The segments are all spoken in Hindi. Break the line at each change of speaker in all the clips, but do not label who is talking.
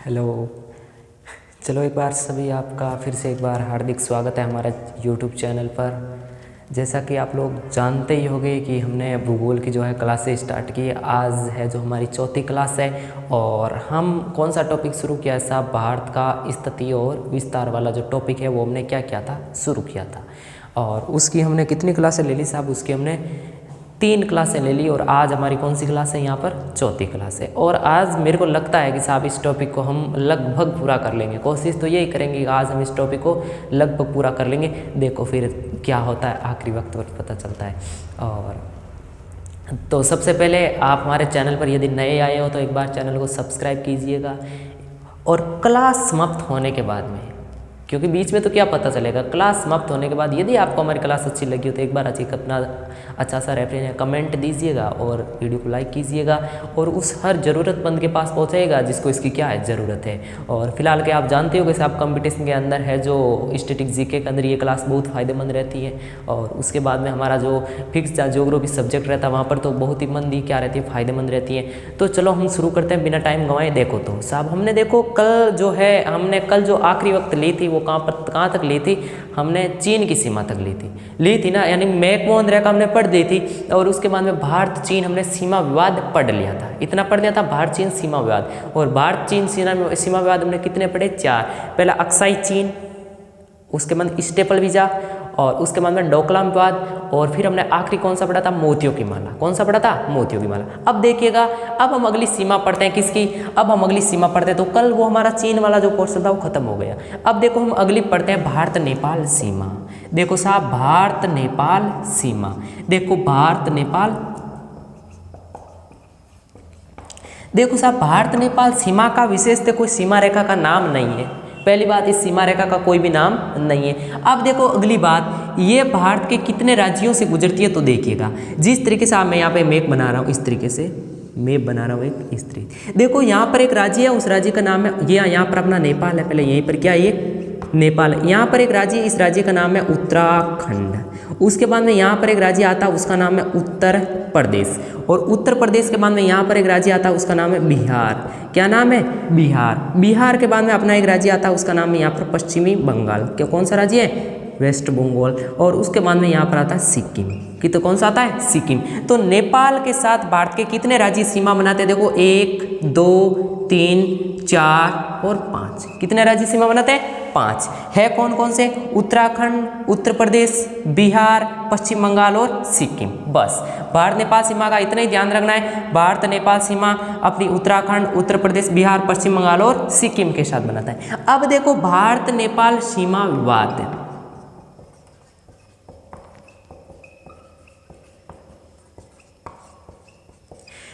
हेलो। चलो एक बार सभी आपका फिर से एक बार हार्दिक स्वागत है हमारा यूट्यूब चैनल पर। जैसा कि आप लोग जानते ही होंगे कि हमने भूगोल की जो है क्लासेस स्टार्ट की है। आज है जो हमारी चौथी क्लास है और हम कौन सा टॉपिक शुरू किया है साहब? भारत का स्थिति और विस्तार वाला जो टॉपिक है वो हमने क्या किया था, शुरू किया था। और उसकी हमने कितनी क्लासें ले ली साहब? उसकी हमने 3 क्लासें ले ली और आज हमारी कौन सी क्लास है यहाँ पर? चौथी क्लास है। और आज मेरे को लगता है कि साहब इस टॉपिक को हम लगभग पूरा कर लेंगे। कोशिश तो यही करेंगे कि आज हम इस टॉपिक को लगभग पूरा कर लेंगे। देखो फिर क्या होता है, आखिरी वक्त पर पता चलता है। और तो सबसे पहले आप हमारे चैनल पर यदि नए आए हो तो एक बार चैनल को सब्सक्राइब कीजिएगा। और क्लास समाप्त होने के बाद में, क्योंकि बीच में तो क्या पता चलेगा, क्लास समाप्त होने के बाद यदि आपको हमारी क्लास अच्छी लगी हो तो एक बार अपना अच्छा सा रेफरेंस या कमेंट दीजिएगा और वीडियो को लाइक कीजिएगा और उस हर ज़रूरतमंद के पास पहुंचाइएगा जिसको इसकी क्या है, ज़रूरत है। और फिलहाल के आप जानते हो कि आप कंपटीशन के अंदर है जो स्टैटिक जीके के अंदर ये क्लास बहुत फ़ायदेमंद रहती है। और उसके बाद में हमारा जो फिक्स ज्योग्राफी सब्जेक्ट रहता है वहाँ पर तो बहुत ही मंदी क्या रहती है, फ़ायदेमंद रहती है। तो चलो हम शुरू करते हैं बिना टाइम गंवाए। देखो तो साहब हमने देखो कल जो है हमने कल जो आखिरी वक्त ली थी वो कहाँ तक ली थी? हमने चीन की सीमा तक ली थी ना, यानी मैकमोहन रेखा हमने पढ़ दी थी। और उसके बाद में भारत चीन हमने सीमा विवाद पढ़ लिया था। इतना पढ़ लिया था, भारत चीन सीमा विवाद। और भारत चीन सीमा विवाद हमने कितने पढ़े? 4। पहला अक्साई चीन, उसके बाद स्टेपल वीजा, और उसके बाद में डोकलाम विवाद, और फिर हमने आखिरी कौन सा पढ़ा था? मोतियों की माला। कौन सा पढ़ा था? मोतियों की माला। अब देखिएगा, अब हम अगली सीमा पढ़ते हैं किसकी? अब हम अगली सीमा पढ़ते हैं। तो कल वो हमारा चीन वाला जो पोर्शन था वो खत्म हो गया। अब देखो हम अगली पढ़ते हैं भारत नेपाल सीमा। देखो साहब भारत नेपाल सीमा, देखो भारत नेपाल, देखो साहब भारत नेपाल सीमा का विशेष कोई सीमा रेखा का नाम नहीं है। पहली बात, इस सीमा रेखा का कोई भी नाम नहीं है। अब देखो अगली बात, ये भारत के कितने राज्यों से गुजरती है? तो देखिएगा जिस तरीके से मैं यहाँ पे मैप बना रहा हूँ, इस तरीके से मैप बना रहा हूँ एक इस तरीके। देखो यहाँ पर एक राज्य है, उस राज्य का नाम है ये, यहाँ पर अपना नेपाल है। पहले यहीं पर क्या है? ये नेपाल। यहाँ पर एक राज्य, इस राज्य का नाम है उत्तराखंड। उसके बाद में यहाँ पर एक राज्य आता है, उसका नाम है उत्तर प्रदेश। और उत्तर प्रदेश के बाद में यहाँ पर एक राज्य आता है, उसका नाम है बिहार। क्या नाम है? बिहार। बिहार के बाद में अपना एक राज्य आता है, उसका नाम है यहाँ पर पश्चिमी बंगाल। क्या कौन सा राज्य है? वेस्ट बंगाल। और उसके बाद में यहाँ पर आता है सिक्किम। कि तो कौन सा आता है? सिक्किम। तो नेपाल के साथ भारत के कितने राज्य सीमा बनाते हैं? देखो 1, 2, 3, 4 और 5। कितने राज्य सीमा बनाते हैं? 5 है। कौन कौन से? उत्तराखंड, उत्तर प्रदेश, बिहार, पश्चिम बंगाल और सिक्किम। बस भारत नेपाल सीमा का इतना ही ध्यान रखना है। भारत नेपाल सीमा अपनी उत्तराखंड, उत्तर प्रदेश, बिहार, पश्चिम बंगाल और सिक्किम के साथ बनाता है। अब देखो भारत नेपाल सीमा विवाद,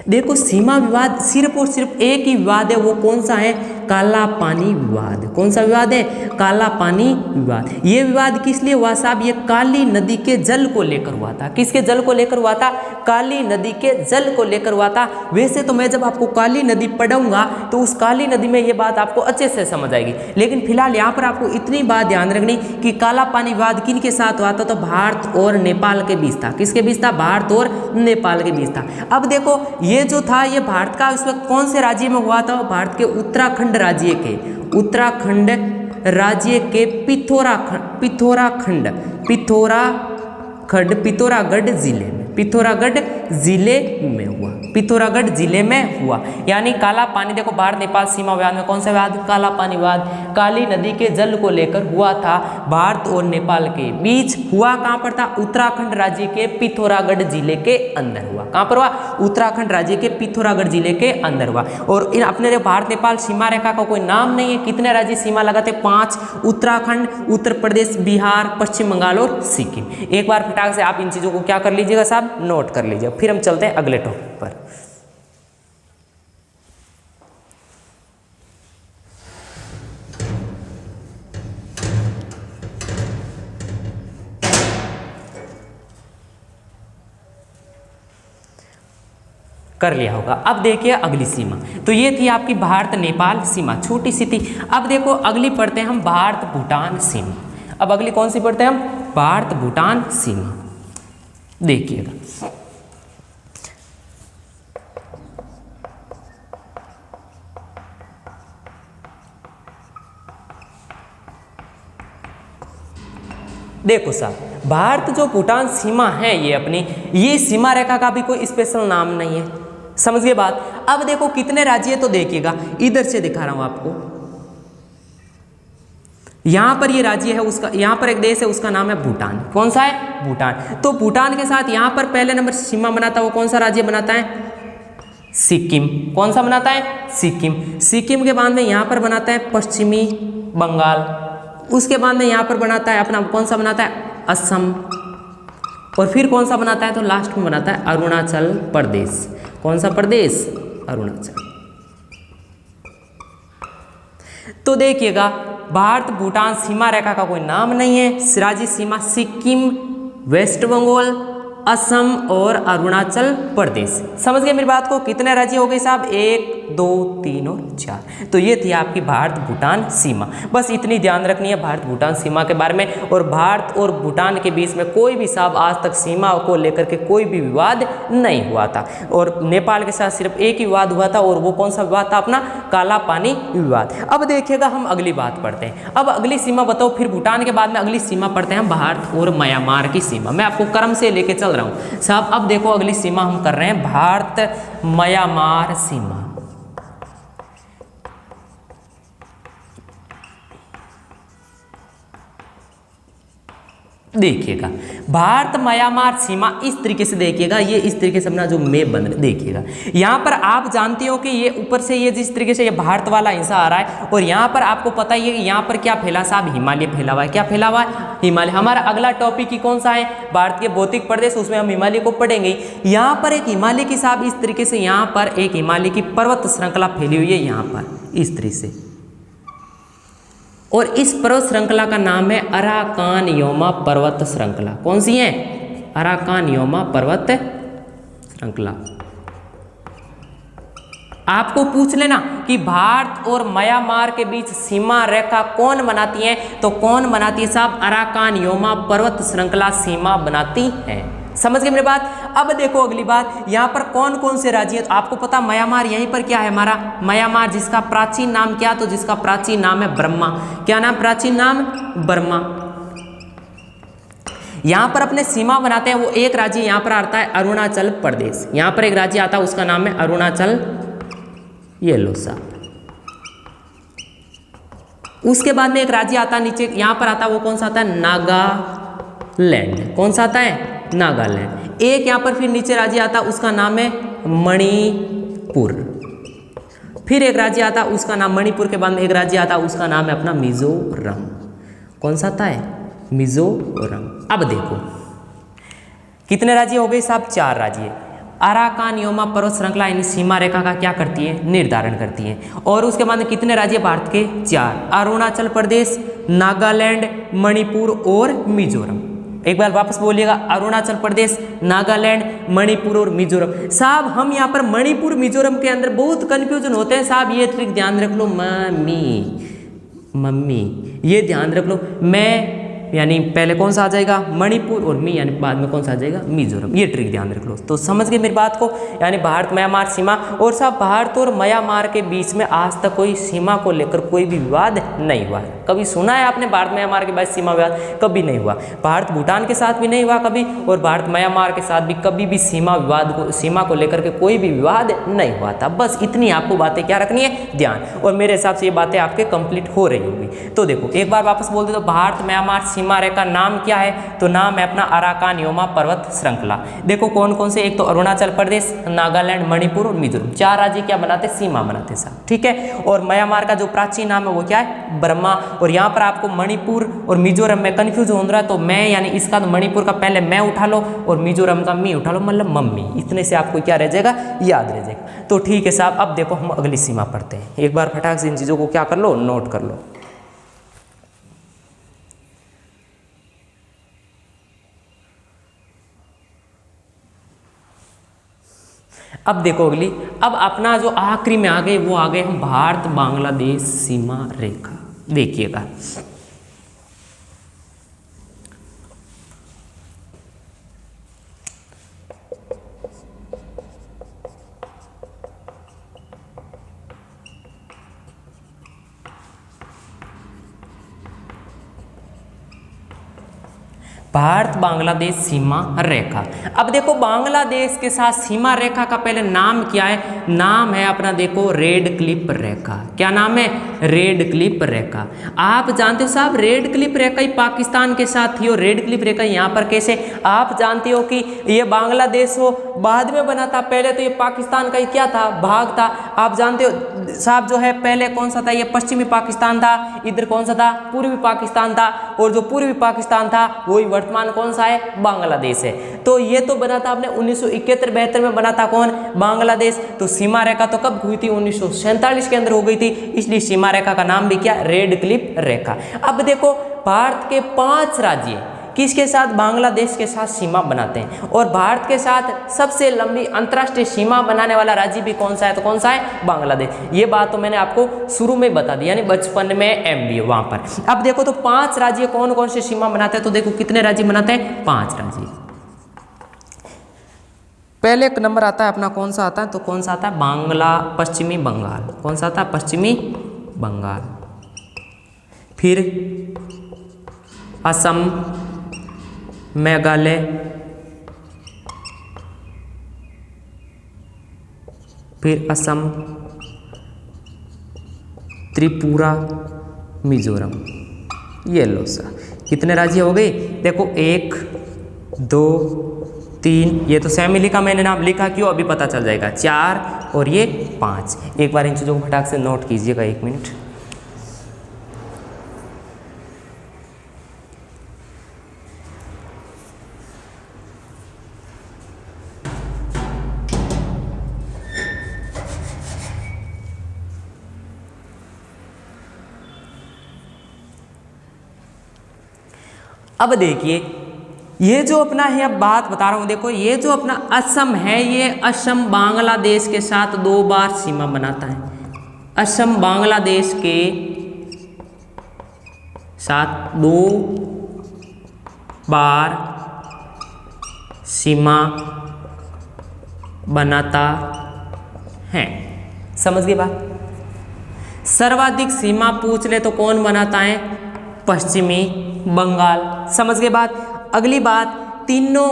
देखो सीमा विवाद सिर्फ और सिर्फ एक ही विवाद है। वो कौन सा है? काला पानी विवाद। कौन सा विवाद है? काला पानी विवाद। ये विवाद किस लिए हुआ साहब? ये काली नदी के जल को लेकर हुआ था। किसके जल को लेकर हुआ था? काली नदी के जल को लेकर हुआ था। वैसे तो मैं जब आपको काली नदी पढ़ाऊंगा तो उस काली नदी में ये बात आपको अच्छे से समझ आएगी, लेकिन फिलहाल यहाँ पर आपको इतनी बात ध्यान रखनी कि काला पानी विवाद किन के साथ हुआ था? तो भारत और नेपाल के बीच था। किसके बीच था? भारत और नेपाल के बीच था। अब देखो ये जो था ये भारत का उस वक्त कौन से राज्य में हुआ था? भारत के उत्तराखंड राज्य के, उत्तराखंड राज्य के पिथौरागढ़ जिले में, पिथौरागढ़ जिले में हुआ, पिथौरागढ़ जिले में हुआ। यानी काला पानी, देखो भारत नेपाल सीमा विवाद में कौन सा विवाद? काला पानी विवाद। काली नदी के जल को लेकर हुआ था, भारत और नेपाल के बीच हुआ। कहाँ पर था? उत्तराखंड राज्य के पिथौरागढ़ जिले के अंदर हुआ। कहाँ पर हुआ? उत्तराखंड राज्य के पिथौरागढ़ जिले के अंदर हुआ। और इन अपने भारत नेपाल सीमा रेखा का कोई नाम नहीं है। कितने राज्य सीमा लगाते? 5। उत्तराखंड, उत्तर प्रदेश, बिहार, पश्चिम बंगाल और सिक्किम। एक बार फटाक से आप इन चीजों को क्या कर लीजिएगा साहब? नोट कर लीजिए। फिर हम चलते हैं अगले टॉपिक पर। कर लिया होगा। अब देखिए अगली सीमा, तो ये थी आपकी भारत नेपाल सीमा, छोटी सी थी। अब देखो अगली पढ़ते हैं हम भारत भूटान सीमा। अब अगली कौन सी पढ़ते हैं हम? भारत भूटान सीमा। देखिएगा देखो साहब, भारत जो भूटान सीमा है ये अपनी, ये सीमा रेखा का भी कोई स्पेशल नाम नहीं है, समझ गए बात। अब देखो कितने राज्य है, तो देखिएगा इधर से दिखा रहा हूं आपको, यहां पर ये राज्य है उसका, यहां पर एक देश है उसका नाम है भूटान। कौन सा है? भूटान। तो भूटान के साथ यहां पर पहले नंबर सीमा बनाता है वो कौन सा राज्य बनाता है? सिक्किम। कौन सा बनाता है? सिक्किम। सिक्किम के बाद में यहां पर बनाता है पश्चिमी बंगाल, उसके बाद में यहां पर बनाता है अपना कौन सा बनाता है? असम। और फिर कौन सा बनाता है? तो लास्ट में बनाता है अरुणाचल प्रदेश। कौन सा प्रदेश? अरुणाचल। तो देखिएगा, भारत भूटान सीमा रेखा का कोई नाम नहीं है, राज्य सीमा सिक्किम, वेस्ट बंगाल, असम और अरुणाचल प्रदेश। समझ गए मेरी बात को? कितने राज्य हो गए साहब? 1 2 3 और 4। तो ये थी आपकी भारत भूटान सीमा। बस इतनी ध्यान रखनी है भारत भूटान सीमा के बारे में। और भारत और भूटान के बीच में कोई भी साहब आज तक सीमा को लेकर के कोई भी विवाद नहीं हुआ था। और नेपाल के साथ सिर्फ एक ही विवाद हुआ था, और वो कौन सा विवाद था? अपना काला पानी विवाद। अब देखिएगा हम अगली बात पढ़ते हैं। अब अगली सीमा बताओ, फिर भूटान के बाद में अगली सीमा पढ़ते हैं भारत और म्यांमार की सीमा। मैं आपको क्रम से लेके चल रहा हूं साहब। अब देखो अगली सीमा हम कर रहे हैं भारत म्यांमार सीमा। देखिएगा भारत म्यांमार सीमा इस तरीके से, देखिएगा ये इस तरीके से अपना जो मैप बन रहा है, देखिएगा यहाँ पर आप जानते हो कि ये ऊपर से ये जिस तरीके से ये भारत वाला हिस्सा आ रहा है, और यहाँ पर आपको पता ही है कि यहाँ पर क्या फैला साहब? हिमालय फैला हुआ है। क्या फैला हुआ है? हिमालय। हमारा अगला टॉपिक ही कौन सा है? भारत के भौतिक प्रदेश, उसमें हम हिमालय को पढ़ेंगे। यहाँ पर एक हिमालय की साहब इस तरीके से, यहाँ पर एक हिमालय की पर्वत श्रृंखला फैली हुई है यहाँ पर इस तरीके से, और इस पर्वत श्रृंखला का नाम है अराकान योमा पर्वत श्रृंखला। कौन सी है? अराकान योमा पर्वत श्रृंखला। आपको पूछ लेना कि भारत और म्यांमार के बीच सीमा रेखा कौन बनाती है, तो कौन बनाती है साहब? अराकान योमा पर्वत श्रृंखला सीमा बनाती है। समझ गए मेरी बात? अब देखो अगली बात, यहाँ पर कौन कौन से राज्य है? तो आपको पता म्यांमार यहीं पर क्या है हमारा? म्यांमार, जिसका प्राचीन नाम क्या? तो जिसका प्राचीन नाम है बर्मा। क्या नाम? प्राचीन नाम बर्मा। यहाँ पर अपने सीमा बनाते हैं वो एक राज्य यहाँ पर आता है अरुणाचल प्रदेश। यहाँ पर एक राज्य आता है उसका नाम है अरुणाचल, ये लो साहब। उसके बाद में एक राज्य आता है नीचे यहाँ पर आता है, वो कौन सा आता है? नागालैंड। कौन सा आता है? नागालैंड। एक यहाँ पर फिर नीचे राज्य आता है उसका नाम है मणिपुर। फिर एक राज्य आता है उसका नाम, मणिपुर के बाद में एक राज्य आता है उसका नाम है अपना मिजोरम। कौन सा आता है? मिजोरम। अब देखो कितने राज्य हो गए साहब? 4 राज्य। अराकान योमा पर्वत श्रृंखला यानी सीमा रेखा का क्या करती है? निर्धारण करती है। और उसके बाद में कितने राज्य भारत के? 4। अरुणाचल प्रदेश, नागालैंड, मणिपुर और मिजोरम। एक बार वापस बोलिएगा, अरुणाचल प्रदेश, नागालैंड, मणिपुर और मिजोरम। साहब हम यहाँ पर मणिपुर मिजोरम के अंदर बहुत कंफ्यूजन होते हैं साहब, ये ट्रिक ध्यान रख लो। मम्मी ये ध्यान रख लो, मैं यानी पहले कौन सा आ जाएगा? मणिपुर, और मी यानी बाद में कौन सा आ जाएगा? मिजोरम। ये ट्रिक ध्यान रख लो। तो समझ गए मेरी बात को? यानी भारत म्यांमार सीमा। और साहब भारत और म्यांमार के बीच में आज तक कोई सीमा को लेकर कोई भी विवाद नहीं हुआ। कभी सुना है आपने भारत म्यांमार के बीच सीमा विवाद? कभी नहीं हुआ। भारत भूटान के साथ भी नहीं हुआ कभी, और भारत म्यांमार के साथ भी कभी भी सीमा विवाद को, सीमा को लेकर के कोई भी विवाद नहीं हुआ था। बस इतनी आपको बातें क्या रखनी है? ध्यान। और मेरे हिसाब से ये बातें आपके कंप्लीट हो रही होंगी। तो देखो एक बार वापस बोल दे तो भारत म्यांमार सीमा रेखा नाम क्या है? तो नाम है अपना अराकान योमा पर्वत श्रृंखला। देखो कौन कौन से? एक तो अरुणाचल प्रदेश, नागालैंड, मणिपुर और मिजोरम। 4 राज्य क्या बनाते? सीमा बनाते साहब। ठीक है। और म्यांमार का जो प्राचीन नाम है वो क्या है? बर्मा। और यहाँ पर आपको मणिपुर और मिजोरम में कंफ्यूज हो रहा है, तो मैं यानी इसका तो मणिपुर का पहले मैं उठा लो और मिजोरम का मी उठा लो, मतलब मम्मी। इतने से आपको क्या रह जाएगा? याद रह जाएगा। तो ठीक है साहब। अब देखो हम अगली सीमा पढ़ते हैं। एक बार फटाक से इन चीजों को क्या कर लो? नोट कर लो। अब देखो अगली, अब अपना जो आखिरी में आ गए वो आ गए हम भारत बांग्लादेश सीमा रेखा। देखिएगा भारत बांग्लादेश सीमा रेखा। अब देखो बांग्लादेश के साथ सीमा रेखा का पहले नाम क्या है, नाम है अपना देखो रेड क्लिफ रेखा। क्या नाम है, रेड क्लिफ रेखा। आप जानते हो साहब रेड क्लिफ रेखा ही पाकिस्तान के साथ थी, और रेड क्लिफ रेखा यहाँ पर कैसे, आप जानते हो कि ये बांग्लादेश वो बाद में बना था, पहले तो ये पाकिस्तान का ही क्या था, भाग था। आप जानते हो साहब जो है पहले कौन सा था, ये पश्चिमी पाकिस्तान था, इधर कौन सा था, पूर्वी पाकिस्तान था, और जो पूर्वी पाकिस्तान था वही वर्तमान कौन सा है, बांग्लादेश है। तो ये तो बना था आपने 1971-72 में बना था कौन, बांग्लादेश। तो सीमा रेखा तो कब हुई थी, 1947 के अंदर हो गई थी, इसलिए सीमा रेखा का नाम भी क्या, रेड क्लिफ रेखा। अब देखो भारत के 5 राज्य किसके साथ, बांग्लादेश के साथ सीमा बनाते हैं, और भारत के साथ सबसे लंबी अंतर्राष्ट्रीय सीमा बनाने वाला राज्य भी कौन सा है, तो कौन सा है, बांग्लादेश। ये बात तो मैंने आपको शुरू में बता दी, यानी बचपन में MBA वहां पर। अब देखो तो 5 राज्य कौन कौन से सीमा बनाते हैं, तो देखो कितने राज्य बनाते हैं, 5 राज्य। पहले एक नंबर आता है अपना कौन सा आता है, तो कौन सा आता है, पश्चिमी बंगाल। कौन सा आता है, पश्चिमी बंगाल। फिर असम, मेघालय, फिर असम, त्रिपुरा, मिजोरम। ये लो सा कितने राज्य हो गए, देखो 1 2 3, ये तो सेम ही लिखा मैंने, नाम लिखा क्यों अभी पता चल जाएगा, 4 और ये 5। एक बार इन चीज़ों को फटाक से नोट कीजिएगा, 1 मिनट। अब देखिए ये जो अपना है, अब बात बता रहा हूँ, देखो ये जो अपना असम है, ये असम बांग्लादेश के साथ 2 बार सीमा बनाता है। असम बांग्लादेश के साथ 2 बार सीमा बनाता है, समझ गए बात। सर्वाधिक सीमा पूछ ले तो कौन बनाता है, पश्चिमी बंगाल, समझ गए बात। अगली बात, तीनों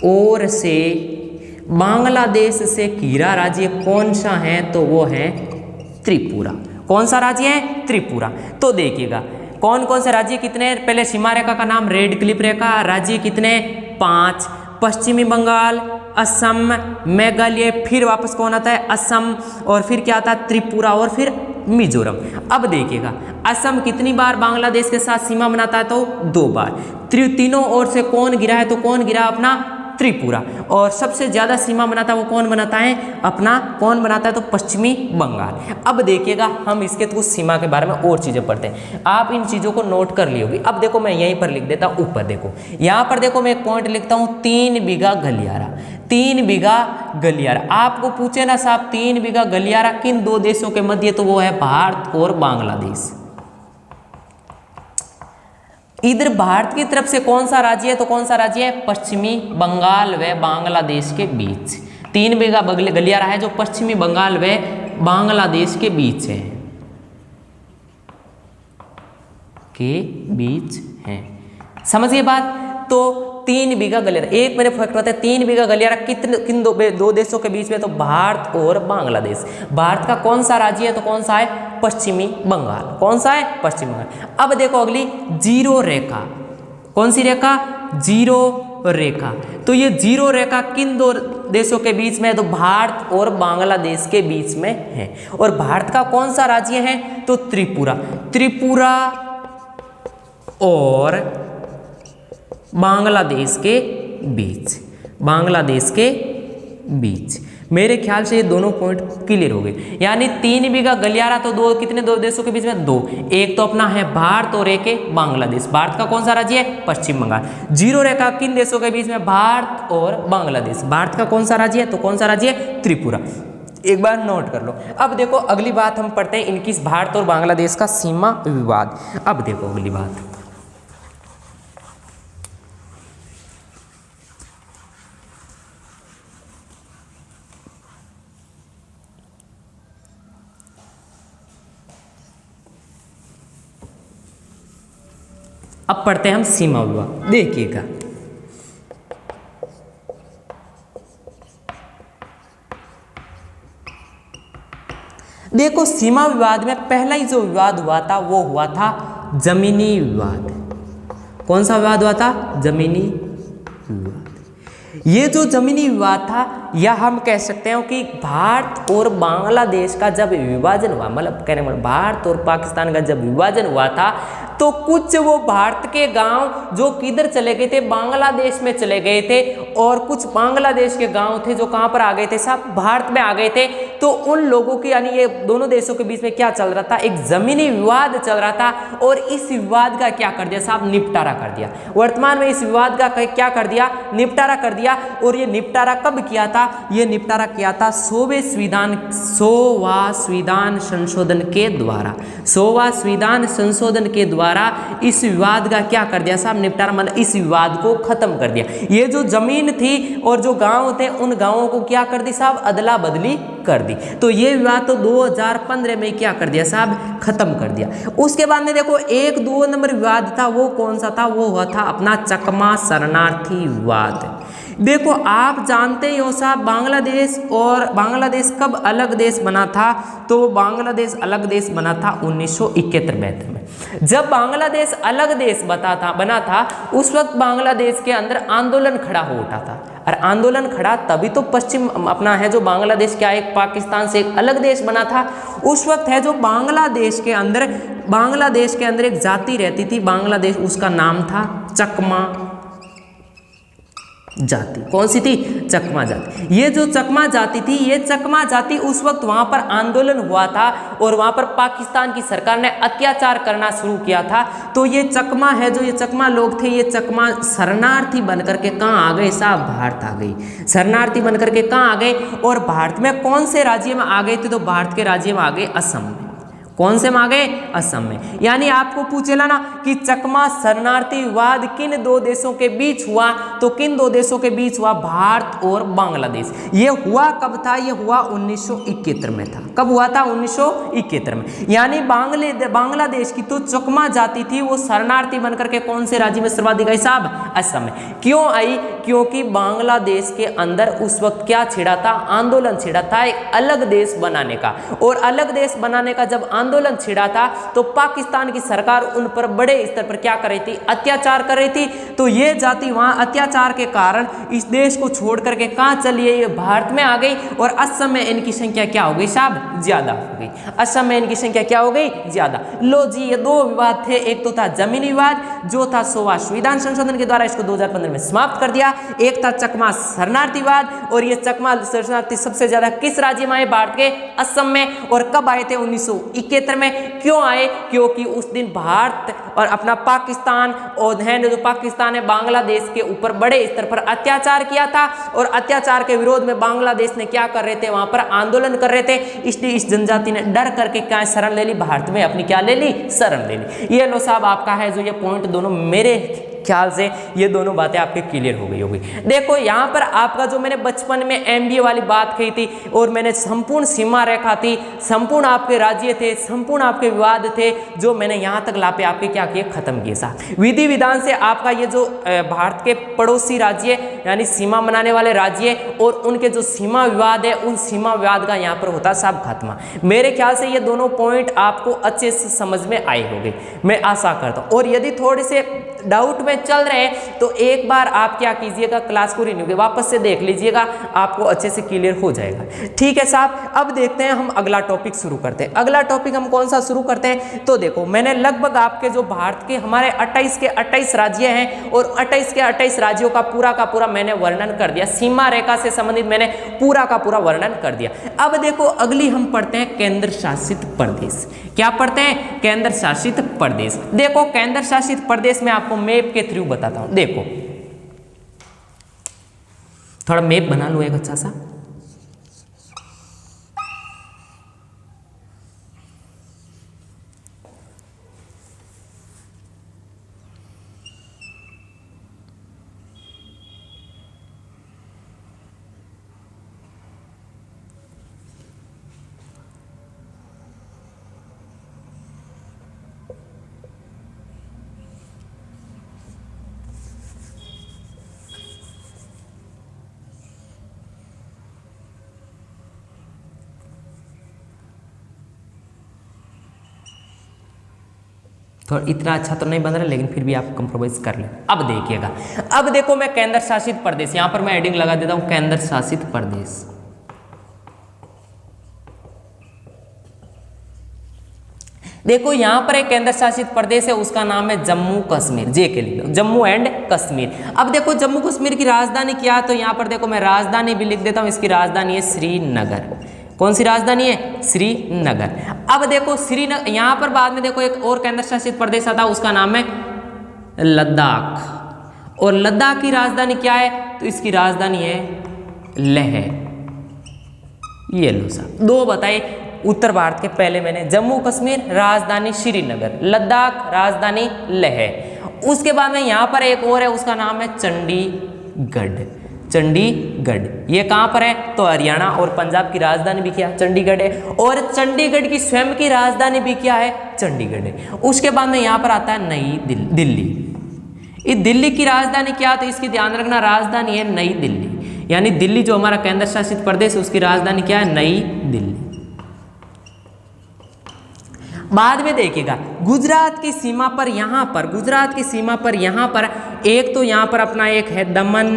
ओर से बांग्लादेश से घिरा राज्य कौन सा है, तो वो है त्रिपुरा। कौन सा राज्य है, त्रिपुरा। तो देखिएगा कौन कौन से राज्य कितने, पहले सीमा रेखा का नाम रेड क्लिफ रेखा, राज्य कितने, 5, पश्चिमी बंगाल, असम, मेघालय, फिर वापस कौन आता है, असम, और फिर क्या आता है, त्रिपुरा, और फिर मिजोरम। अब देखिएगा असम कितनी बार बांग्लादेश के साथ सीमा बनाता है, तो 2 बार। तीनों ओर से कौन गिरा है, तो कौन गिरा, अपना त्रिपुरा। और सबसे ज्यादा सीमा बनाता है वो कौन बनाता है, अपना कौन बनाता है, तो पश्चिमी बंगाल। अब देखिएगा हम इसके कुछ सीमा के बारे में और चीजें पढ़ते हैं, आप इन चीजों को नोट कर ली होगी। अब देखो मैं यहीं पर लिख देता हूं, ऊपर देखो, यहां पर देखो मैं एक पॉइंट लिखता हूं, 3 बीघा गलियारा। 3 बीघा गलियारा आपको पूछे ना साहब, 3 बीघा गलियारा किन 2 देशों के मध्य, तो वो है भारत और बांग्लादेश। इधर भारत की तरफ से कौन सा राज्य है, तो कौन सा राज्य है, पश्चिमी बंगाल व बांग्लादेश के बीच। 3 बीघा गलियारा है जो पश्चिमी बंगाल व बांग्लादेश के बीच है, है, समझिए बात। तो 3 बीघा गलियारा, एक मेरे फैक्ट होता है, 3 बीघा गलियारा किन 2 देशों के बीच में, तो भारत और बांग्लादेश। भारत का कौन सा राज्य है, तो कौन सा है, पश्चिमी बंगाल। कौन सा है, पश्चिमी बंगाल। अब देखो अगली जीरो रेखा, कौन सी रेखा, जीरो रेखा। तो ये जीरो रेखा किन 2 देशों के बीच में है, तो भारत और बांग्लादेश के बीच में है। और भारत का कौन सा राज्य है, तो त्रिपुरा। त्रिपुरा और बांग्लादेश के बीच, बांग्लादेश के बीच। मेरे ख्याल से ये दोनों पॉइंट क्लियर हो गए। यानी 3 बीघा गलियारा तो 2 कितने 2 देशों के बीच में, 2, एक तो अपना है भारत और एक है बांग्लादेश। भारत का कौन सा राज्य है, पश्चिम बंगाल। जीरो रेखा किन देशों के बीच में, भारत और बांग्लादेश। भारत का कौन सा राज्य है, तो कौन सा राज्य है, त्रिपुरा। एक बार नोट कर लो। अब देखो अगली बात हम पढ़ते हैं, इनकी भारत और बांग्लादेश का सीमा विवाद। अब देखो अगली बात, अब पढ़ते हैं हम सीमा विवाद। देखिएगा, देखो सीमा विवाद में पहला ही जो विवाद हुआ था वो हुआ था जमीनी विवाद। कौन सा विवाद हुआ था? जमीनी विवाद। ये जो जमीनी विवाद था, या हम कह सकते हैं कि भारत और बांग्लादेश का जब विभाजन हुआ, मतलब कहने मतलब भारत और पाकिस्तान का जब विभाजन हुआ था, तो कुछ वो भारत के गांव जो किधर चले गए थे, बांग्लादेश में चले गए थे, और कुछ बांग्लादेश के गांव थे जो कहां पर आ गए थे साहब, भारत में आ गए थे। तो उन लोगों की, यानी ये दोनों देशों के बीच में क्या चल रहा था, एक जमीनी विवाद चल रहा था, और इस विवाद का क्या कर दिया साहब, निपटारा कर दिया। वर्तमान में इस विवाद का क्या कर दिया, निपटारा कर दिया। और ये निपटारा कब किया था? ये निपटारा किया था 100वें संविधान संशोधन के द्वारा। 100वां संविधान संशोधन के द्वारा इस विवाद का क्या कर दिया साहब, निपटारा, मतलब इस विवाद को खत्म कर दिया। ये जो जमीन थी और जो गांव थे, उन गांवों को क्या कर दी साहब, अदला बदली कर दी। तो ये विवाद तो 2015 में क्या कर दिया साहब, खत्म कर दिया। उसके बाद में देखो एक 2 नंबर विवाद था, वो कौन सा था? वो हुआ था अपना चकमा शरणार्थी विवाद। देखो आप जानते ही हो साहब, बांग्लादेश कब अलग देश बना था? तो बांग्लादेश अलग देश बना था 1971-72 में। जब बांग्लादेश अलग देश बना था, उस वक्त बांग्लादेश के अंदर आंदोलन खड़ा हो उठा था। और आंदोलन खड़ा तभी तो पश्चिम अपना है जो बांग्लादेश क्या एक पाकिस्तान से एक अलग देश बना था। उस वक्त है जो बांग्लादेश के अंदर एक जाति रहती थी बांग्लादेश, उसका नाम था चकमा जाति। कौन सी थी? चकमा जाति। ये जो चकमा जाति थी, ये चकमा जाति उस वक्त वहां पर आंदोलन हुआ था और वहां पर पाकिस्तान की सरकार ने अत्याचार करना शुरू किया था। तो ये चकमा है, जो ये चकमा लोग थे, ये चकमा शरणार्थी बनकर के कहाँ आ गए साहब, भारत आ गई। शरणार्थी बनकर के कहाँ आ गए? और भारत में कौन से राज्य में आ गए थे? तो भारत के राज्य में आ गए असम में। कौन से में आ गए? असम में। यानी आपको पूछेला ना कि चकमा शरणार्थी विवाद किन 2 देशों के बीच हुआ, तो किन 2 देशों के बीच हुआ? भारत और बांग्लादेश। ये हुआ कब था? ये हुआ 1971 में था। कब हुआ था? 1971 में। यानी बांग्लादेश की तो चकमा जाति थी, वो शरणार्थी बनकर के कौन से राज्य में सर्वाधिक आई साहब? असम में। क्यों आई? क्योंकि बांग्लादेश के अंदर उस वक्त क्या छिड़ा था? आंदोलन छिड़ा था एक अलग देश बनाने का। और अलग देश बनाने का जब आंदोलन छिड़ा था, तो पाकिस्तान की सरकार उन पर बड़े स्तर पर क्या कर रही थी? अत्याचार कर रही थी। तो ये जाति वहां अत्याचार के कारण इस देश को छोड़ करके कहां चली है? ये भारत में आ गई। और असम में इनकी संख्या क्या हो गई साहब? ज्यादा हो गई। असम में इनकी संख्या क्या हो गई? ज्यादा। लो जी, ये 2 विवाद थे। एक तो था जमीनी विवाद, जो था 100वां संविधान संशोधन के द्वारा इसको 2015 में समाप्त कर दिया। एक था चकमा शरणार्थी विवाद, और ये चकमा शरणार्थी सबसे ज्यादा किस राज्य में आए? भारत के असम में। और कब आए थे? 1971 में। क्यों आए? क्योंकि उस दिन भारत और अपना पाकिस्तान और जो पाकिस्तान है बांग्लादेश के ऊपर बड़े स्तर पर अत्याचार किया था, और अत्याचार के विरोध में बांग्लादेश ने क्या कर रहे थे? वहां पर आंदोलन कर रहे थे। इसलिए इस जनजाति ने डर करके क्या शरण ले ली? भारत में अपनी क्या ले ली? शरण ले ली। ये लो साहब आपका है जो ये पॉइंट दोनों मेरे ख्याल से ये दोनों बातें आपके क्लियर हो गई होगी। देखो यहाँ पर आपका जो मैंने बचपन में एमबीए वाली बात कही थी, और मैंने संपूर्ण सीमा रेखा थी, संपूर्ण आपके राज्य थे, संपूर्ण आपके विवाद थे, जो मैंने यहाँ तक लापे आपके क्या किए? खत्म किए साहब। विधि विधान से आपका ये जो भारत के पड़ोसी राज्य यानी सीमा बनाने वाले राज्य और उनके जो सीमा विवाद है, उन सीमा विवाद का यहाँ पर होता साहब खात्मा। मेरे ख्याल से ये दोनों पॉइंट आपको अच्छे से समझ में आए होंगे, मैं आशा करता हूँ। और यदि थोड़े से डाउट में चल रहे हैं तो एक बार आप क्या कीजिएगा? क्लास को रिन्यू वापस से देख लीजिएगा, आपको अच्छे से क्लियर हो जाएगा। ठीक है साहब, अब देखते हैं हम अगला टॉपिक शुरू करते हैं। अगला टॉपिक हम कौन सा शुरू करते हैं? तो देखो मैंने लगभग आपके जो भारत के हमारे 28 के 28 राज्य हैं, और 28 के 28 राज्यों का पूरा मैंने वर्णन कर दिया। सीमा रेखा से संबंधित मैंने पूरा का पूरा वर्णन कर दिया। अब देखो अगली हम पढ़ते हैं केंद्र शासित प्रदेश। क्या पढ़ते हैं? केंद्र शासित प्रदेश। देखो केंद्र शासित प्रदेश में आपको मैप के थ्रू बताता हूं। देखो थोड़ा मैप बना लो एक अच्छा सा। तो इतना अच्छा तो नहीं बन रहा, लेकिन फिर भी आप कंप्रोमाइज कर लें। अब देखिएगा, अब देखो मैं केंद्र शासित प्रदेश, यहाँ पर मैं हेडिंग लगा देता हूँ केंद्र शासित प्रदेश। देखो यहाँ पर एक केंद्र शासित प्रदेश है, उसका नाम है जम्मू कश्मीर। जे के लिए जम्मू एंड कश्मीर। अब देखो जम्मू कश्मीर की राजधानी क्या है, तो यहाँ पर देखो मैं राजधानी भी लिख देता हूँ, इसकी राजधानी है श्रीनगर। कौन सी राजधानी है? श्रीनगर। अब देखो श्रीनगर, यहाँ पर बाद में देखो एक और केंद्र शासित प्रदेश आता है, उसका नाम है लद्दाख। और लद्दाख की राजधानी क्या है? तो इसकी राजधानी है लेह। ये लो साहब, दो बताइए उत्तर भारत के। पहले मैंने जम्मू कश्मीर राजधानी श्रीनगर, लद्दाख राजधानी लेह। उसके बाद में यहाँ पर एक और है, उसका नाम है चंडीगढ़। चंडीगढ़ ये कहाँ पर है? तो हरियाणा और पंजाब की राजधानी भी क्या? चंडीगढ़ है। और चंडीगढ़ की स्वयं की राजधानी भी क्या है? चंडीगढ़ है। उसके बाद में यहाँ पर आता है नई दिल्ली। इस दिल्ली की राजधानी क्या? तो इसकी ध्यान रखना, राजधानी है नई दिल्ली। यानी दिल्ली जो हमारा केंद्र शासित प्रदेश है, उसकी राजधानी क्या है? नई दिल्ली। बाद में देखिएगा गुजरात की सीमा पर, यहाँ पर गुजरात की सीमा पर यहाँ पर एक तो यहाँ पर अपना एक है दमन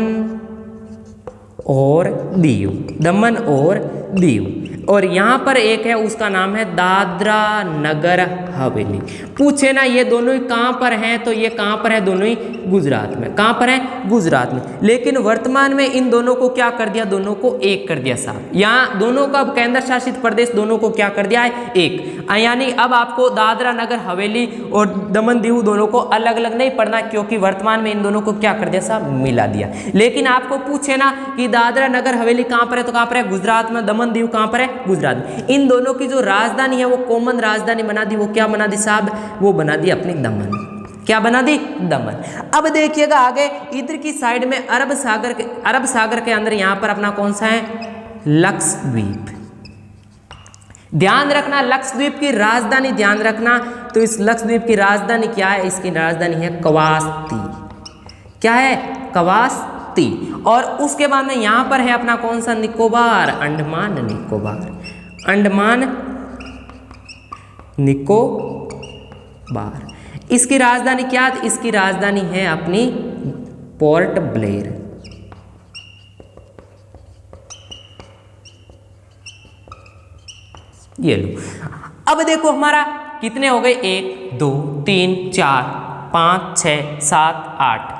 और दीव, दमन और दीव। और यहाँ पर एक है, उसका नाम है दादरा नगर हवेली। पूछे ना ये दोनों ही कहाँ पर हैं, तो ये कहाँ पर है? दोनों ही गुजरात में। कहाँ पर है? गुजरात में। लेकिन वर्तमान में इन दोनों को क्या कर दिया? दोनों को एक कर दिया साहब। यहाँ दोनों का केंद्र शासित प्रदेश दोनों को क्या कर दिया है? एक। यानी अब आपको दादरा नगर हवेली और दमन दीव दोनों को अलग अलग नहीं पढ़ना, क्योंकि वर्तमान में इन दोनों को क्या कर दिया साहब? मिला दिया। लेकिन आपको पूछे ना कि दादरा नगर हवेली कहाँ पर है, तो कहाँ पर है? गुजरात में। दमन दीव कहाँ पर है? गुजरात में। इन दोनों की जो राजधानी है वो कॉमन राजधानी बना दी। वो क्या बना दी साहब? वो बना दी अपनी दमन। क्या बना दी? दमन। अब देखिएगा आगे इधर की साइड में अरब सागर के अंदर यहाँ पर अपना कौन सा है? लक्षद्वीप। ध्यान रखना लक्षद्वीप की राजधानी, ध्यान रखना, तो इस लक्षद्वीप की राजधानी क्या है? इसकी राजधानी है कवास्ती। क्या है? कवास्ती। और उसके बाद में यहाँ पर है अपना कौन सा? निकोबार, अंडमान निकोबार। अंडमान निकोबार। इसकी राजधानी क्या है? इसकी राजधानी है अपनी पोर्ट ब्लेयर। ये लो। अब देखो हमारा कितने हो गए? 1 2 3 4 5 6 7 8।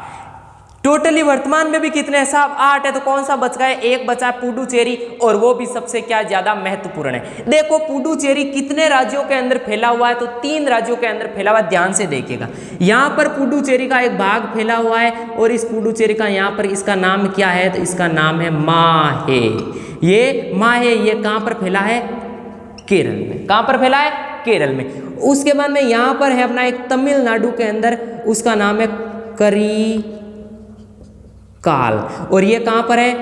टोटली वर्तमान में भी कितने हैं साहब? 8 है। तो कौन सा बच गया? एक बचा पुडुचेरी, और वो भी सबसे क्या ज्यादा महत्वपूर्ण है। देखो पुडुचेरी कितने राज्यों के अंदर फैला हुआ है? तो 3 राज्यों के अंदर फैला हुआ है। ध्यान से देखिएगा, यहाँ पर पुडुचेरी का एक भाग फैला हुआ है, और इस पुडुचेरी का यहाँ पर इसका नाम क्या है? तो इसका नाम है माहे। ये माहे ये कहाँ पर फैला है? केरल में। कहाँ पर फैला है? केरल में। उसके बाद में यहाँ पर है अपना एक तमिलनाडु के अंदर, उसका नाम है करी काल, और ये कहाँ पर है?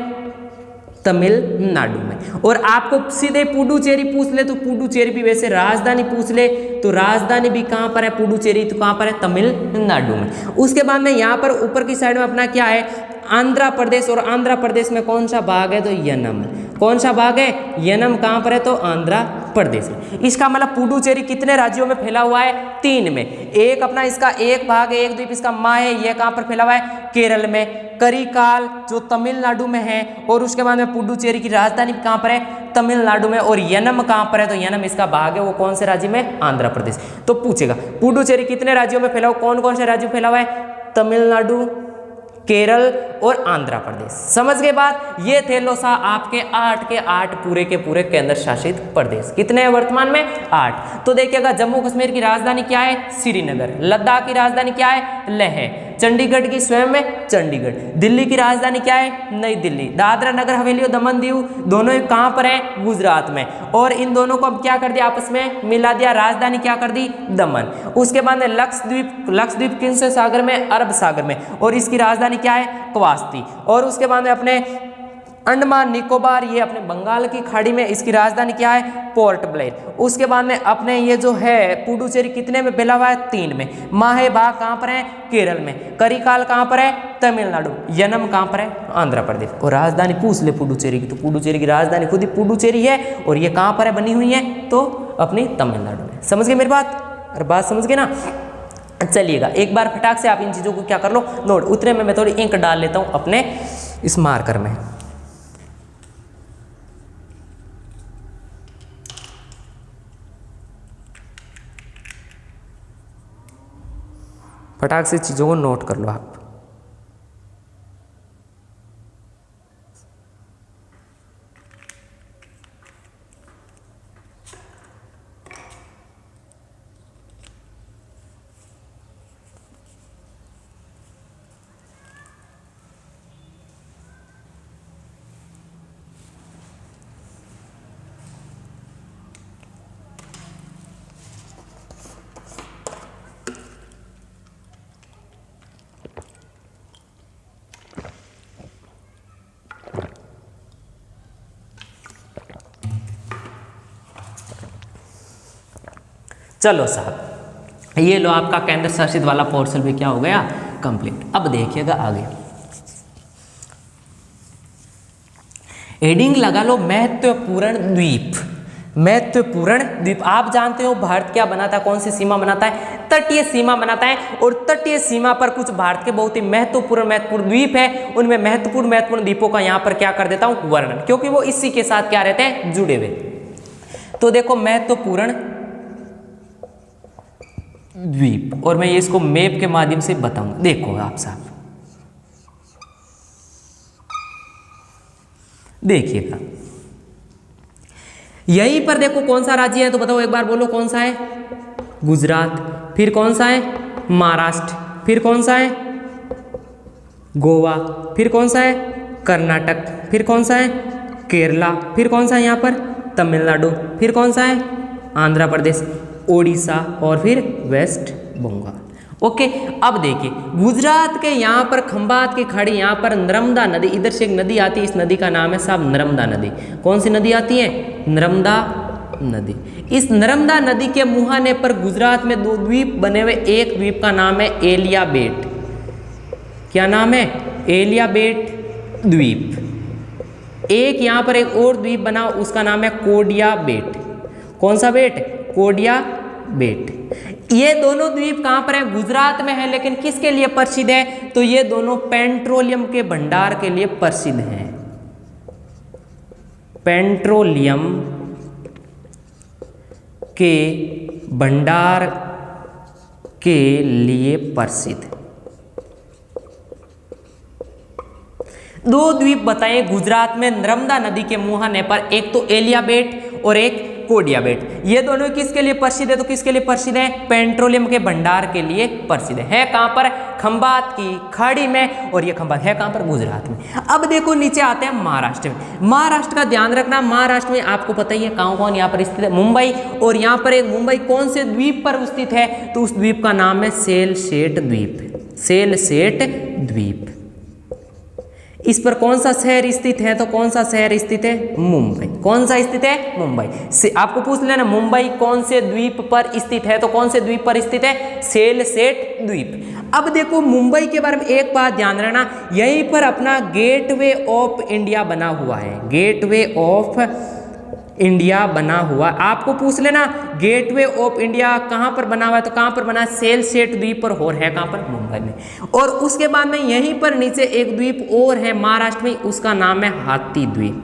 तमिलनाडु में। और आपको सीधे पुडुचेरी पूछ ले तो पुडुचेरी भी, वैसे राजधानी पूछ ले तो राजधानी भी कहाँ पर है? पुडुचेरी, तो कहाँ पर है? तमिलनाडु में। उसके बाद में यहाँ पर ऊपर की साइड में अपना क्या है? आंध्र प्रदेश। और आंध्र प्रदेश में कौन सा भाग है? तो यनम। कौन सा भाग है? यनम। कहाँ पर है? तो आंध्र प्रदेश। इसका मतलब पुडुचेरी कितने राज्यों में फैला हुआ है? 3 में। एक अपना इसका एक भाग है, एक द्वीप इसका माहे, ये कहाँ पर फैला हुआ है? केरल में। करिकाल जो तमिलनाडु में है, और उसके बाद में पुडुचेरी की राजधानी कहाँ पर है? तमिलनाडु में। और यनम कहाँ पर है? तो यनम इसका भाग है, वो कौन से राज्य में? आंध्र प्रदेश। तो पूछेगा पुडुचेरी कितने राज्यों में फैला हुआ? कौन कौन से राज्य फैला हुआ है? तमिलनाडु, केरल और आंध्र प्रदेश। समझ गए बात? ये थे लो सा आपके 8 के 8 पूरे के पूरे केंद्र शासित प्रदेश। कितने हैं वर्तमान में? 8। तो देखिएगा जम्मू कश्मीर की राजधानी क्या है? श्रीनगर। लद्दाख की राजधानी क्या है? लेह। चंडीगढ़ की स्वयं में चंडीगढ़। दिल्ली की राजधानी क्या है? नई दिल्ली। दादरा नगर हवेली और दमन दीव दोनों ही कहाँ पर है? गुजरात में। और इन दोनों को अब क्या कर दिया? आपस में मिला दिया। राजधानी क्या कर दी? दमन। उसके बाद में लक्षद्वीप। लक्षद्वीप किन से सागर में? अरब सागर में। और इसकी राजधानी क्या है? कवास्ती। और उसके बाद में अपने अंडमान निकोबार, ये अपने बंगाल की खाड़ी में, इसकी राजधानी क्या है? Port Blair. उसके बाद में अपने ये जो है पुडुचेरी कितने में फैला हुआ है? 3 में। माहे भाग कहाँ पर है? केरल में। करिकाल कहाँ पर है? तमिलनाडु। यनम कहाँ पर है? आंध्र प्रदेश। और राजधानी पूछ ले पुडुचेरी की, तो पुडुचेरी की राजधानी खुद ही पुडुचेरी है, और ये कहाँ पर है बनी हुई है? तो अपनी तमिलनाडु में। समझ गए मेरी बात? अरे बात समझ गए ना? चलिएगा एक बार फटाक से आप इन चीज़ों को क्या कर लो नोट। उतने में मैं थोड़ी इंक डाल लेता हूँ अपने इस मार्कर में। फटाक से चीज़ों को नोट कर लो आप। चलो साहब ये लो आपका केंद्र शासित वाला पोर्शन भी क्या हो गया कंप्लीट। अब देखिएगा आगे हेडिंग लगा लो महत्वपूर्ण द्वीप। महत्वपूर्ण द्वीप आप जानते हो भारत क्या बनाता है, कौन सी सीमा बनाता है, तटीय सीमा बनाता है। और तटीय सीमा पर कुछ भारत के बहुत ही महत्वपूर्ण द्वीप है, उनमें महत्वपूर्ण द्वीपों का यहाँ पर क्या कर देता हूँ वर्णन, क्योंकि वो इसी के साथ क्या रहते हैं जुड़े हुए। तो देखो महत्वपूर्ण द्वीप, और मैं इसको मैप के माध्यम से बताऊंगा। देखो आप साहब देखिएगा यहीं पर देखो कौन सा राज्य है, तो बताओ एक बार बोलो कौन सा है, गुजरात, फिर कौन सा है महाराष्ट्र, फिर कौन सा है गोवा, फिर कौन सा है कर्नाटक, फिर कौन सा है केरला, फिर कौन सा है यहाँ पर तमिलनाडु, फिर कौन सा है आंध्र प्रदेश, ओडिशा और फिर वेस्ट बंगाल। ओके अब देखिए गुजरात के यहाँ पर खंभात की खाड़ी, यहाँ पर नर्मदा नदी, इधर से एक नदी आती है, इस नदी का नाम है साहब नर्मदा नदी। कौन सी नदी आती है नर्मदा नदी। इस नर्मदा नदी के मुहाने पर गुजरात में दो द्वीप बने हुए, एक द्वीप का नाम है एलिया बेट। क्या नाम है एलिया बेट द्वीप। एक यहाँ पर एक और द्वीप बना उसका नाम है कोडिया बेट। कौन सा बेट कोडिया बेट। ये दोनों द्वीप कहाँ पर है गुजरात में है, लेकिन किसके लिए प्रसिद्ध है, तो ये दोनों पेट्रोलियम के भंडार के लिए प्रसिद्ध हैं। पेट्रोलियम के भंडार के लिए प्रसिद्ध दो द्वीप बताएं गुजरात में नर्मदा नदी के मुहाने पर, एक तो एलिया बेट और एक कोडिया बेट। ये दोनों किसके लिए प्रसिद्ध है, तो किसके लिए प्रसिद्ध है पेट्रोलियम के भंडार के लिए प्रसिद्ध है कहां पर खंभात की खाड़ी में, और ये खंभात है कहां पर गुजरात में। अब देखो नीचे आते हैं महाराष्ट्र में। महाराष्ट्र का ध्यान रखना, महाराष्ट्र में आपको पता ही है कौन कौन यहाँ पर स्थित है, मुंबई, और यहाँ पर एक मुंबई कौन से द्वीप पर स्थित है, तो उस द्वीप का नाम है सेलसेट द्वीप। सेलसेट द्वीप। इस पर कौन सा शहर स्थित है, तो कौन सा शहर स्थित है मुंबई। कौन सा स्थित है मुंबई से आपको पूछ लेना मुंबई कौन से द्वीप पर स्थित है, तो कौन से द्वीप पर स्थित है सेलसेट द्वीप। अब देखो मुंबई के बारे में एक बात ध्यान रखना, यहीं पर अपना गेटवे ऑफ इंडिया बना हुआ है। गेटवे ऑफ इंडिया बना हुआ, आपको पूछ लेना गेटवे ऑफ इंडिया कहाँ पर बना हुआ है, तो कहाँ पर बना है सेलसेट द्वीप पर, और है कहाँ पर मुंबई में। और उसके बाद में यहीं पर नीचे एक द्वीप और है महाराष्ट्र में, उसका नाम है हाथी द्वीप।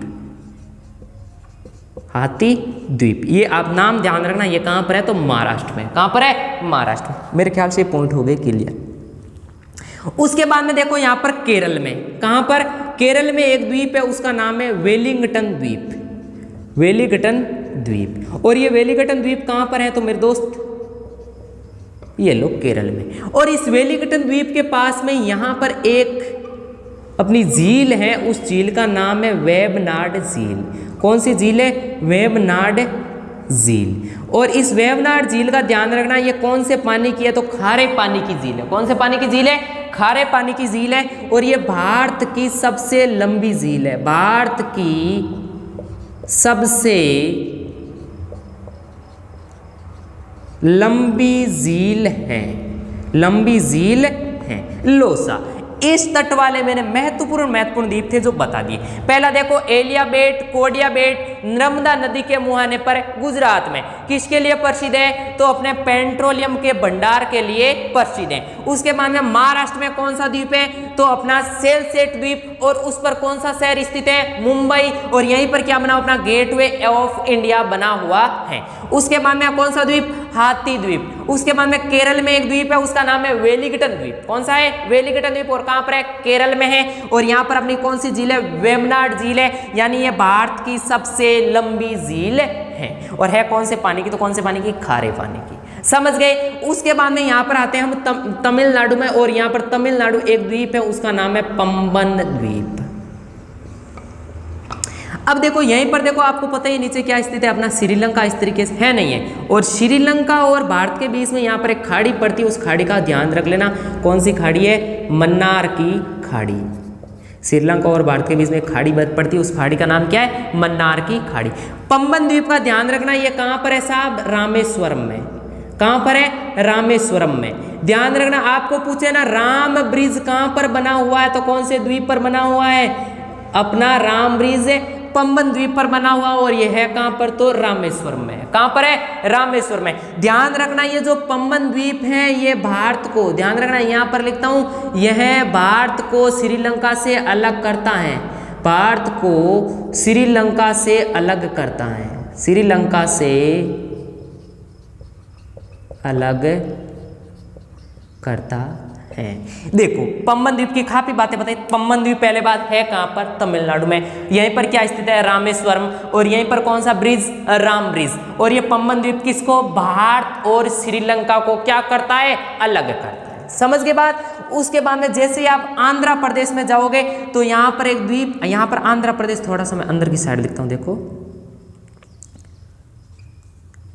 हाथी द्वीप, ये आप नाम ध्यान रखना, ये कहाँ पर है तो महाराष्ट्र में। कहाँ पर है महाराष्ट्र में। मेरे ख्याल से पॉइंट हो गए क्लियर। उसके बाद में देखो यहाँ पर केरल में, कहाँ पर केरल में एक द्वीप है, उसका नाम है वेलिंगटन द्वीप। वेलिंगटन द्वीप, और ये वेलिंगटन द्वीप कहाँ पर है तो मेरे दोस्त ये लो केरल में। और इस वेलिंगटन द्वीप के पास में यहाँ पर एक अपनी झील है, उस झील का नाम है वेबनाड झील। कौन सी झील है वेबनाड झील। और इस वेबनाड झील का ध्यान रखना, ये कौन से पानी की है तो खारे पानी की झील है। कौन से पानी की झील है खारे पानी की झील है, और ये भारत की सबसे लंबी झील है। भारत की सबसे लंबी झील है, लंबी झील है लोसा। इस तट वाले मैंने महत्वपूर्ण द्वीप थे जो बता दिए। पहला देखो एलिया बेट, कोडिया बेट, नर्मदा नदी के मुहाने पर गुजरात में। किसके लिए प्रसिद्ध है? तो अपने पेट्रोलियम के भंडार के लिए प्रसिद्ध है। उसके बाद में महाराष्ट्र में कौन सा द्वीप है? तो अपना सेलसेट द्वीप, और उस पर कौन सा शहर स्थित है? मुंबई। और यहीं पर क्या बना? अपना गेटवे ऑफ इंडिया बना हुआ है। उसके बाद में कौन सा द्वीप? हाथी द्वीप। उसके बाद में केरल में एक द्वीप है, उसका नाम है वेलिंगटन द्वीप। कौन सा है? वेलिंगटन द्वीप। और कहां पर है? केरल में है। और यहां पर अपनी कौन सी झील है? वेम्बनाड झील है, यानी ये भारत की सबसे लंबी झील है। और है कौन से पानी की? तो कौन से पानी की? खारे पानी की। समझ गए? उसके बाद में यहां पर आते हैं हम तमिलनाडु में, और यहां पर तमिलनाडु एक द्वीप है, उसका नाम है पंबन द्वीप। अब देखो यहीं पर देखो, आपको पता ही नीचे क्या स्थित है? अपना श्रीलंका इस तरीके से है, नहीं है? और श्रीलंका और भारत के बीच में यहाँ पर एक खाड़ी पड़ती है, उस खाड़ी का ध्यान रख लेना। कौन सी खाड़ी है? मन्नार की खाड़ी। श्रीलंका और भारत के बीच में एक खाड़ी पड़ती है, उस खाड़ी का नाम क्या है? मन्नार की खाड़ी। पंबन द्वीप का ध्यान रखना, ये कहाँ पर है साहब? रामेश्वरम में। कहाँ पर है? रामेश्वरम में। ध्यान रखना, आपको पूछे ना राम ब्रिज कहाँ पर बना हुआ है, तो कौन से द्वीप पर बना हुआ है? अपना राम ब्रिज पंबन द्वीप पर बना हुआ, और यह है कहां पर? तो रामेश्वरम में। कहां पर है? रामेश्वरम में। ध्यान रखना, ये जो पंबन द्वीप है ये भारत को, ध्यान रखना यहां पर लिखता हूं, यह भारत को श्रीलंका से अलग करता है। भारत को श्रीलंका से अलग करता है, श्रीलंका से अलग करता है। देखो पंबन द्वीप की काफी बातें बताई। पंबन द्वीप पहले बात है कहां पर? तमिलनाडु में। यहीं पर क्या स्थित है? रामेश्वरम। और यहीं पर कौन सा ब्रिज? राम ब्रिज। और ये पंबन द्वीप किसको? भारत और श्रीलंका को क्या करता है? अलग करता है। समझ गए बात? उसके बाद में जैसे आप आंध्र प्रदेश में जाओगे तो यहाँ पर एक द्वीप, यहाँ पर आंध्र प्रदेश, थोड़ा सा मैं अंदर की साइड लिखता हूँ, देखो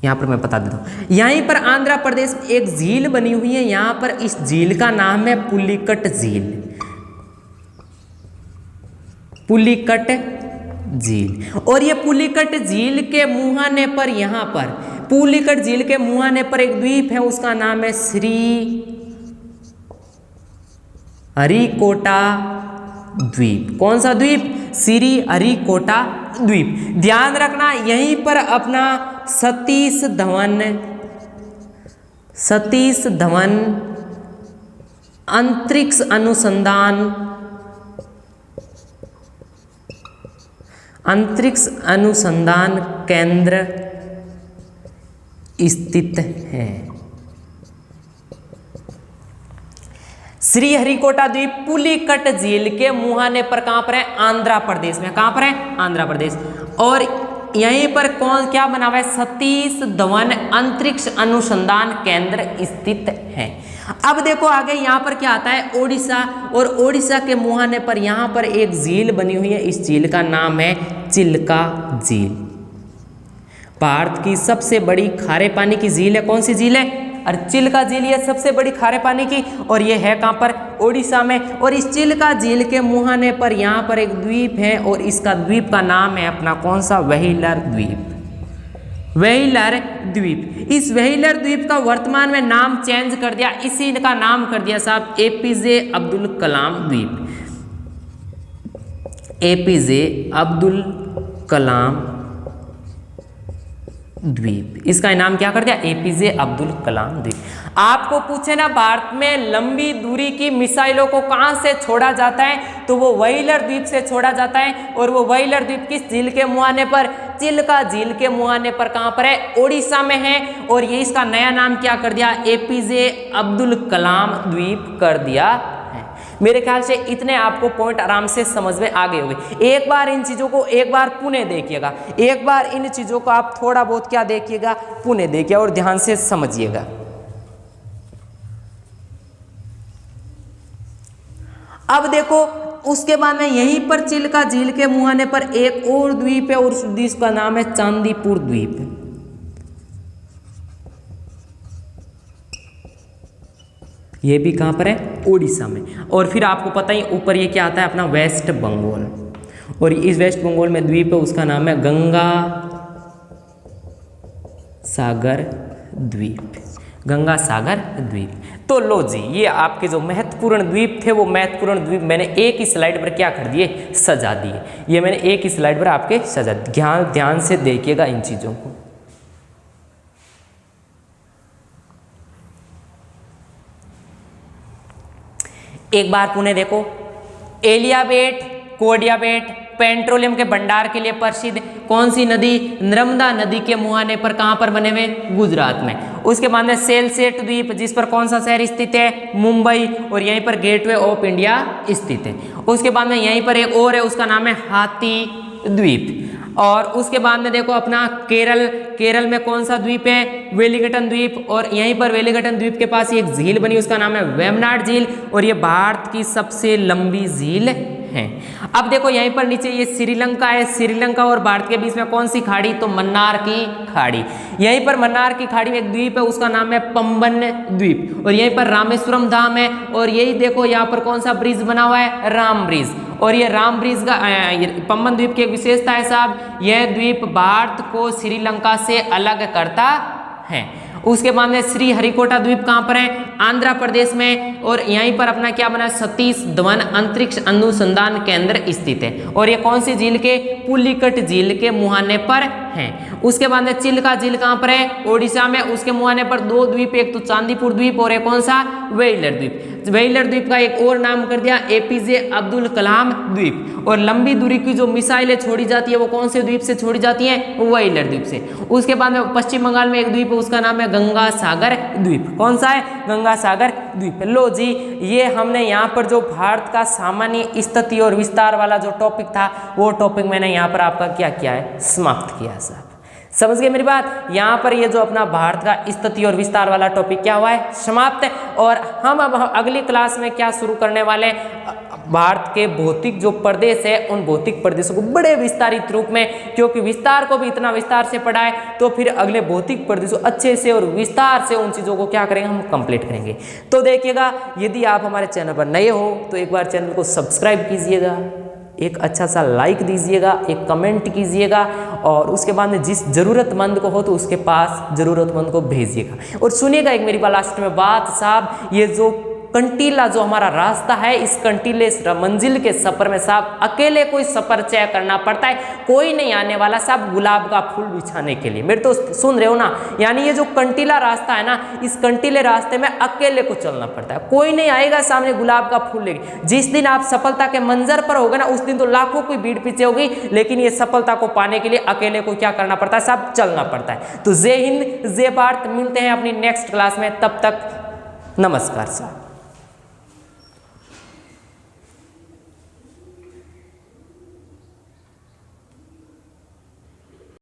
यहाँ पर मैं बता देता हूँ। यहीं पर आंध्र प्रदेश में एक झील बनी हुई है, यहाँ पर इस झील का नाम है पुलिकट झील। पुलिकट झील। और ये पुलिकट झील के मुहाने पर, यहाँ पर पुलिकट झील के मुहाने पर एक द्वीप है, उसका नाम है श्री हरिकोटा द्वीप। कौन सा द्वीप? श्री हरिकोटा द्वीप। ध्यान रखना यहीं पर अपना सतीश धवन अंतरिक्ष अनुसंधान केंद्र स्थित है। श्री हरिकोटा द्वीप पुलिकट झील के मुहाने पर कहां पर है? आंध्र प्रदेश में। कहां पर है? आंध्र प्रदेश। और यहीं पर कौन क्या बना हुआ है? सतीश धवन अंतरिक्ष अनुसंधान केंद्र स्थित है। अब देखो आगे यहाँ पर क्या आता है? ओडिशा। और ओडिशा के मुहाने पर यहाँ पर एक झील बनी हुई है, इस झील का नाम है चिल्का झील। भारत की सबसे बड़ी खारे पानी की झील है। कौन सी झील है? और चिल्का झील ये सबसे बड़ी खारे पानी की, और ये है कहाँ पर? ओडिशा में। और इस चिल्का झील के मुहाने पर यहाँ पर एक द्वीप है, और इसका द्वीप का नाम है अपना कौन सा? व्हीलर द्वीप। व्हीलर द्वीप। इस व्हीलर द्वीप का वर्तमान में नाम चेंज कर दिया, इसी का नाम कर दिया साहब एपीजे अब्दुल कलाम द्वीप। एपीजे अब्दुल कलाम द्वीप, इसका नाम क्या कर दिया? एपीजे अब्दुल कलाम द्वीप। आपको पूछे ना भारत में लंबी दूरी की मिसाइलों को कहां से छोड़ा जाता है, तो वो व्हीलर द्वीप से छोड़ा जाता है। और वो व्हीलर द्वीप किस झील के मुहाने पर? चिल्का झील के मुहाने पर। कहां पर है? ओडिशा में है। और ये इसका नया नाम क्या कर दिया? एपीजे अब्दुल कलाम द्वीप कर दिया है। मेरे ख्याल से इतने आपको पॉइंट आराम से समझ में आ गए होंगे। एक बार इन चीज़ों को एक बार पुनः देखिएगा, एक बार इन चीज़ों को आप थोड़ा बहुत क्या देखिएगा? पुनः देखिए और ध्यान से समझिएगा। अब देखो उसके बाद में यहीं पर चिल्का झील के मुहाने पर एक और द्वीप है, और उस द्वीप का नाम है चांदीपुर द्वीप। ये भी कहाँ पर है? ओडिशा में। और फिर आपको पता ही ऊपर ये क्या आता है? अपना वेस्ट बंगाल। और इस वेस्ट बंगाल में द्वीप है, उसका नाम है गंगा सागर द्वीप। गंगा सागर द्वीप। तो लो जी, ये आपके जो महत्व महत्वपूर्ण द्वीप थे, वो महत्वपूर्ण द्वीप मैंने एक ही स्लाइड पर क्या कर दिए, सजा दिए। ये मैंने एक ही स्लाइड पर आपके सजा, ध्यान से देखिएगा इन चीजों को। एक बार पुनः देखो, एलियाबेट, कोडियाबेट पेट्रोलियम के भंडार के लिए प्रसिद्ध कौन सी नदी, नर्मदा नदी के मुहाने पर, कहां पर बने हुए, गुजरात में। उसके बाद में सेलसेट द्वीप, जिस पर कौन सा शहर स्थित है, मुंबई, और यहीं पर गेटवे ऑफ इंडिया स्थित है। उसके बाद में यहीं पर एक और है, उसका नाम है हाथी द्वीप। और उसके बाद में देखो अपना केरल में कौन सा द्वीप है, वेलिंगटन द्वीप, और यहीं पर वेलिंगटन द्वीप के पास एक झील बनी, उसका नाम है वेम्बनाड झील, और ये भारत की सबसे लंबी झील है। अब देखो यहीं पर नीचे ये श्रीलंका है, श्रीलंका और भारत के बीच में कौन सी खाड़ी, तो मन्नार की खाड़ी। यहीं पर मन्नार की खाड़ी में एक द्वीप है, उसका नाम है पंबन द्वीप, और यहीं पर रामेश्वरम धाम है, और यही देखो यहाँ पर कौन सा ब्रिज बना हुआ है, राम ब्रिज। और ये राम ब्रिज का पंबन द्वीप की एक विशेषता है साहब, यह द्वीप भारत को श्रीलंका से अलग करता है। उसके बाद में श्री हरिकोटा द्वीप कहाँ पर है, आंध्र प्रदेश में, और यहीं पर अपना क्या बना, सतीश धवन अंतरिक्ष अनुसंधान केंद्र स्थित है। और ये कौन सी झील के, पुलिकट झील के मुहाने पर है। उसके बाद में चिल्का झील कहाँ पर है, ओडिशा में, उसके मुहाने पर दो द्वीप, एक तो चांदीपुर द्वीप और एक कौन सा, व्हेइलर द्वीप। व्हेइलर द्वीप का एक और नाम कर दिया एपीजे अब्दुल कलाम द्वीप। और लंबी दूरी की जो मिसाइलें छोड़ी जाती है वो कौन से द्वीप से छोड़ी जाती हैं, व्हेइलर द्वीप से। उसके बाद में पश्चिम बंगाल में एक द्वीप है, उसका नाम है गंगा सागर द्वीप। कौन सा है, गंगा सागर द्वीप। लो जी, ये हमने यहाँ पर जो भारत का सामान्य स्थिति और विस्तार वाला जो टॉपिक था, वो टॉपिक मैंने यहाँ पर आपका क्या किया है, समाप्त किया है साहब। समझ गए मेरी बात। यहाँ पर ये जो अपना भारत का स्थिति और विस्तार वाला टॉपिक क्या हुआ है, समाप्त है। और हम अब अगली क्लास में क्या शुरू करने वाले हैं, भारत के भौतिक जो प्रदेश है, उन भौतिक प्रदेशों को बड़े विस्तारित रूप में, क्योंकि विस्तार को भी इतना विस्तार से पढ़ा है, तो फिर अगले भौतिक प्रदेशों अच्छे से और विस्तार से उन चीज़ों को क्या करेंगे, हम कंप्लीट करेंगे। तो देखिएगा, यदि आप हमारे चैनल पर नए हो तो एक बार चैनल को सब्सक्राइब कीजिएगा, एक अच्छा सा लाइक दीजिएगा, एक कमेंट कीजिएगा, और उसके बाद में जिस ज़रूरतमंद को हो तो उसके पास ज़रूरतमंद को भेजिएगा। और सुनिएगा एक मेरी लास्ट में बात साहब, ये जो कंटीला जो हमारा रास्ता है, इस कंटीले मंजिल के सफर में साहब अकेले कोई सफर तय करना पड़ता है, कोई नहीं आने वाला साहब गुलाब का फूल बिछाने के लिए। मेरे तो सुन रहे हो ना, यानी ये जो कंटीला रास्ता है ना, इस कंटीले रास्ते में अकेले को चलना पड़ता है, कोई नहीं आएगा सामने गुलाब का फूल लेके। जिस दिन आप सफलता के मंजर पर होगा ना, उस दिन तो लाखों की भीड़ पीछे होगी, लेकिन ये सफलता को पाने के लिए अकेले को क्या करना पड़ता है साहब, चलना पड़ता है। तो जय हिंद, जय भारत। मिलते हैं अपनी नेक्स्ट क्लास में, तब तक नमस्कार साहब।